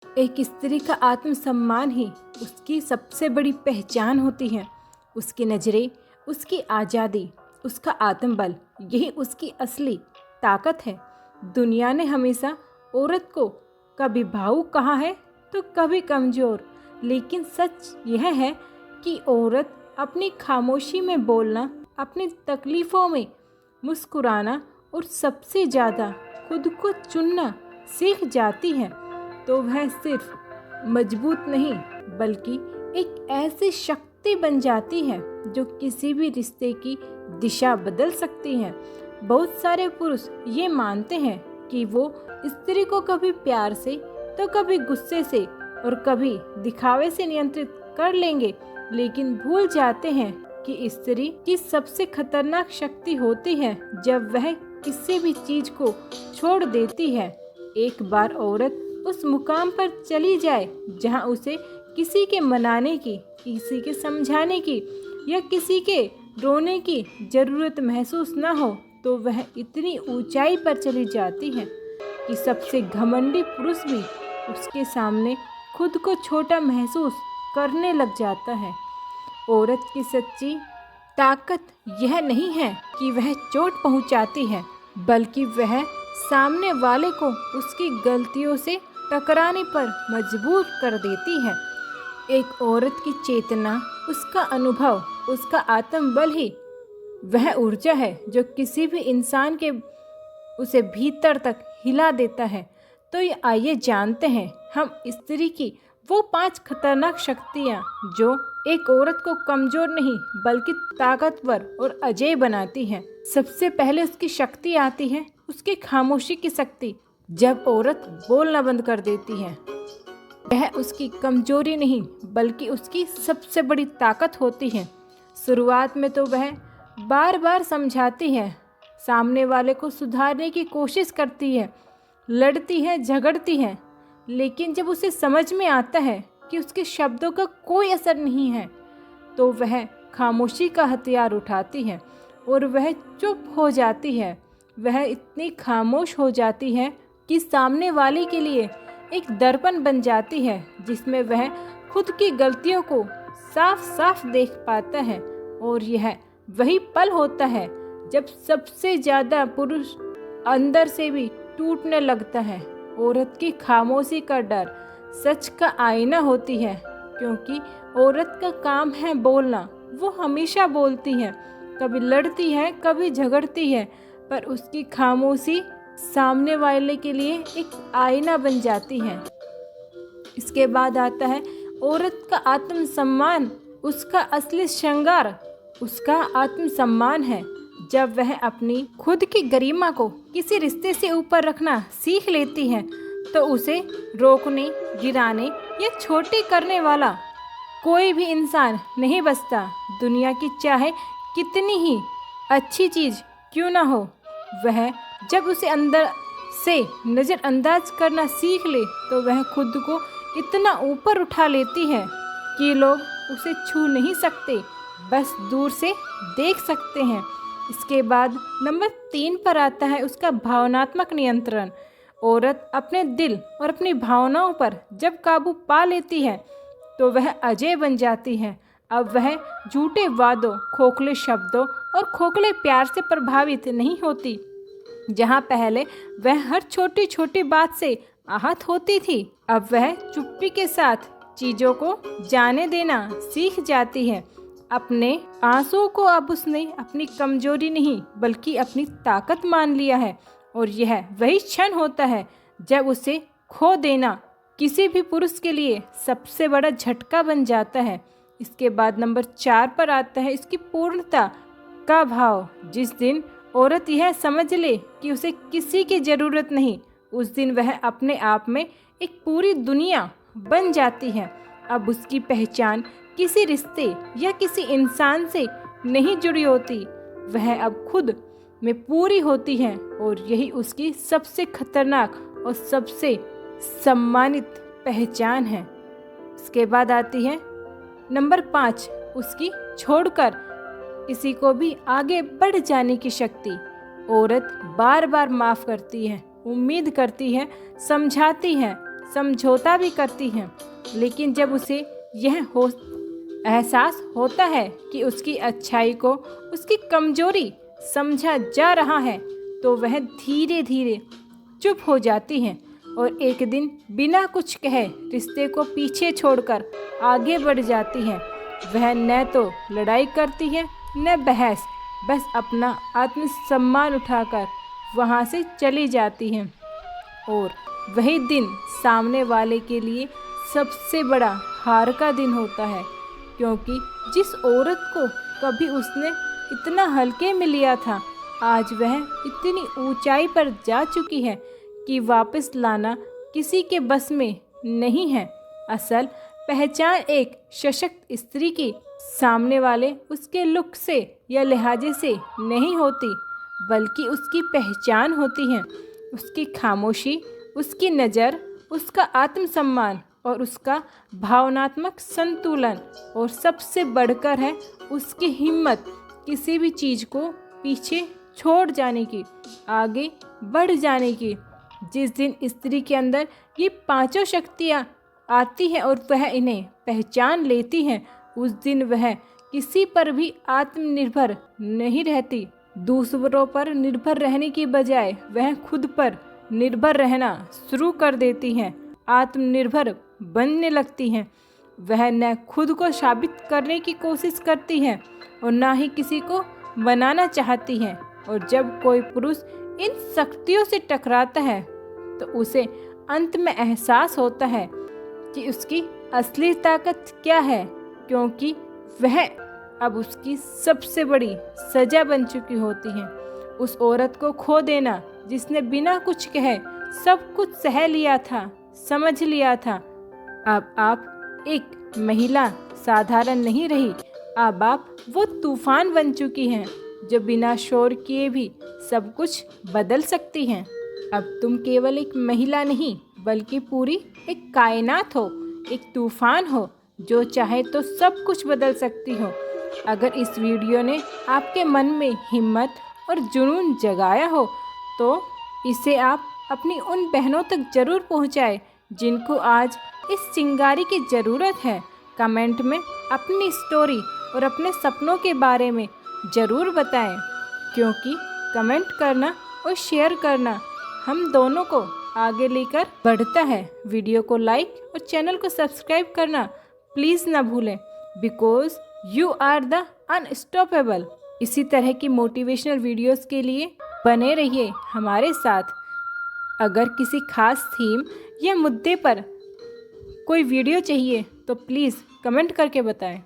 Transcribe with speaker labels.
Speaker 1: एक स्त्री का आत्मसम्मान ही उसकी सबसे बड़ी पहचान होती है। उसकी नज़रें, उसकी आज़ादी, उसका आत्मबल, यही उसकी असली ताकत है। दुनिया ने हमेशा औरत को कभी भावुक कहा है तो कभी कमज़ोर, लेकिन सच यह है कि औरत अपनी खामोशी में बोलना, अपनी तकलीफ़ों में मुस्कुराना और सबसे ज़्यादा खुद को चुनना सीख जाती है तो वह सिर्फ मजबूत नहीं बल्कि एक ऐसी शक्ति बन जाती है जो किसी भी रिश्ते की दिशा बदल सकती है। बहुत सारे पुरुष ये मानते हैं कि वो स्त्री को कभी प्यार से तो कभी गुस्से से और कभी दिखावे से नियंत्रित कर लेंगे, लेकिन भूल जाते हैं कि स्त्री की सबसे खतरनाक शक्ति होती है जब वह किसी भी चीज को छोड़ देती है। एक बार औरत उस मुकाम पर चली जाए जहां उसे किसी के मनाने की, किसी के समझाने की या किसी के रोने की जरूरत महसूस न हो, तो वह इतनी ऊंचाई पर चली जाती है कि सबसे घमंडी पुरुष भी उसके सामने खुद को छोटा महसूस करने लग जाता है। औरत की सच्ची ताकत यह नहीं है कि वह चोट पहुंचाती है, बल्कि वह सामने वाले को उसकी गलतियों से टकराने पर मजबूर कर देती है। एक औरत की चेतना, उसका अनुभव, उसका आत्मबल ही वह ऊर्जा है जो किसी भी इंसान के उसे भीतर तक हिला देता है। तो ये आइए जानते हैं हम स्त्री की वो 5 खतरनाक शक्तियाँ जो एक औरत को कमजोर नहीं बल्कि ताकतवर और अजेय बनाती हैं। सबसे पहले उसकी शक्ति आती है उसकी खामोशी की शक्ति। जब औरत बोलना बंद कर देती है, वह उसकी कमजोरी नहीं बल्कि उसकी सबसे बड़ी ताकत होती है। शुरुआत में तो वह बार बार समझाती है, सामने वाले को सुधारने की कोशिश करती है, लड़ती है, झगड़ती है, लेकिन जब उसे समझ में आता है कि उसके शब्दों का कोई असर नहीं है, तो वह खामोशी का हथियार उठाती है और वह चुप हो जाती है। वह इतनी खामोश हो जाती है कि सामने वाले के लिए एक दर्पण बन जाती है जिसमें वह खुद की गलतियों को साफ साफ देख पाता है। और यह वही पल होता है जब सबसे ज़्यादा पुरुष अंदर से भी टूटने लगता है। औरत की खामोशी का डर सच का आईना होती है, क्योंकि औरत का काम है बोलना। वो हमेशा बोलती है, कभी लड़ती है, कभी झगड़ती है, पर उसकी खामोशी सामने वाले के लिए एक आईना बन जाती है। इसके बाद आता है औरत का आत्मसम्मान। उसका असली श्रृंगार उसका आत्मसम्मान है। जब वह अपनी खुद की गरिमा को किसी रिश्ते से ऊपर रखना सीख लेती है, तो उसे रोकने, गिराने या छोटी करने वाला कोई भी इंसान नहीं बचता। दुनिया की चाहे कितनी ही अच्छी चीज़ क्यों ना हो, वह जब उसे अंदर से नज़रअंदाज करना सीख ले तो वह खुद को इतना ऊपर उठा लेती है कि लोग उसे छू नहीं सकते, बस दूर से देख सकते हैं। इसके बाद नंबर 3 पर आता है उसका भावनात्मक नियंत्रण। औरत अपने दिल और अपनी भावनाओं पर जब काबू पा लेती है तो वह अजय बन जाती है। अब वह झूठे वादों, खोखले शब्दों और खोखले प्यार से प्रभावित नहीं होती। जहाँ पहले वह हर छोटी छोटी बात से आहत होती थी, अब वह चुप्पी के साथ चीज़ों को जाने देना सीख जाती है। अपने आंसुओं को अब उसने अपनी कमजोरी नहीं बल्कि अपनी ताकत मान लिया है। और यह वही क्षण होता है जब उसे खो देना किसी भी पुरुष के लिए सबसे बड़ा झटका बन जाता है। इसके बाद नंबर 4 पर आता है इसकी पूर्णता का भाव। जिस दिन औरत यह समझ ले कि उसे किसी की ज़रूरत नहीं, उस दिन वह अपने आप में एक पूरी दुनिया बन जाती है। अब उसकी पहचान किसी रिश्ते या किसी इंसान से नहीं जुड़ी होती, वह अब खुद में पूरी होती है। और यही उसकी सबसे खतरनाक और सबसे सम्मानित पहचान है। इसके बाद आती है नंबर 5 उसकी छोड़कर किसी को भी आगे बढ़ जाने की शक्ति। औरत बार बार माफ़ करती है, उम्मीद करती है, समझाती है, समझौता भी करती हैं, लेकिन जब उसे यह एहसास होता है कि उसकी अच्छाई को उसकी कमजोरी समझा जा रहा है तो वह धीरे धीरे चुप हो जाती हैं और एक दिन बिना कुछ कहे रिश्ते को पीछे छोड़कर आगे बढ़ जाती हैं। वह न तो लड़ाई करती है न बहस, बस अपना आत्मसम्मान उठाकर वहाँ से चली जाती हैं। और वही दिन सामने वाले के लिए सबसे बड़ा हार का दिन होता है, क्योंकि जिस औरत को कभी उसने इतना हल्के में लिया था, आज वह इतनी ऊंचाई पर जा चुकी है कि वापस लाना किसी के बस में नहीं है। असल पहचान एक सशक्त स्त्री की सामने वाले उसके लुक से या लिहाजे से नहीं होती, बल्कि उसकी पहचान होती है। उसकी खामोशी, उसकी नज़र, उसका आत्मसम्मान और उसका भावनात्मक संतुलन, और सबसे बढ़कर है उसकी हिम्मत किसी भी चीज़ को पीछे छोड़ जाने की, आगे बढ़ जाने की। जिस दिन स्त्री के अंदर ये पांचों शक्तियाँ आती हैं और वह इन्हें पहचान लेती हैं, उस दिन वह किसी पर भी आत्मनिर्भर नहीं रहती। दूसरों पर निर्भर रहने की बजाय वह खुद पर निर्भर रहना शुरू कर देती हैं, आत्मनिर्भर बनने लगती हैं। वह न खुद को साबित करने की कोशिश करती हैं और ना ही किसी को बनाना चाहती हैं। और जब कोई पुरुष इन शक्तियों से टकराता है तो उसे अंत में एहसास होता है कि उसकी असली ताकत क्या है, क्योंकि वह अब उसकी सबसे बड़ी सजा बन चुकी होती है। उस औरत को खो देना जिसने बिना कुछ कहे सब कुछ सह लिया था, समझ लिया था। अब आप एक महिला साधारण नहीं रही, अब आप वो तूफान बन चुकी हैं जो बिना शोर किए भी सब कुछ बदल सकती हैं। अब तुम केवल एक महिला नहीं, बल्कि पूरी एक कायनात हो, एक तूफान हो जो चाहे तो सब कुछ बदल सकती हो। अगर इस वीडियो ने आपके मन में हिम्मत और जुनून जगाया हो तो इसे आप अपनी उन बहनों तक जरूर पहुंचाएं जिनको आज इस चिंगारी की ज़रूरत है। कमेंट में अपनी स्टोरी और अपने सपनों के बारे में ज़रूर बताएं, क्योंकि कमेंट करना और शेयर करना हम दोनों को आगे लेकर बढ़ता है। वीडियो को लाइक और चैनल को सब्सक्राइब करना प्लीज़ ना भूलें, because you are the unstoppable. इसी तरह की मोटिवेशनल वीडियोस के लिए बने रहिए हमारे साथ। अगर किसी खास थीम या मुद्दे पर कोई वीडियो चाहिए तो प्लीज़ कमेंट करके बताएं।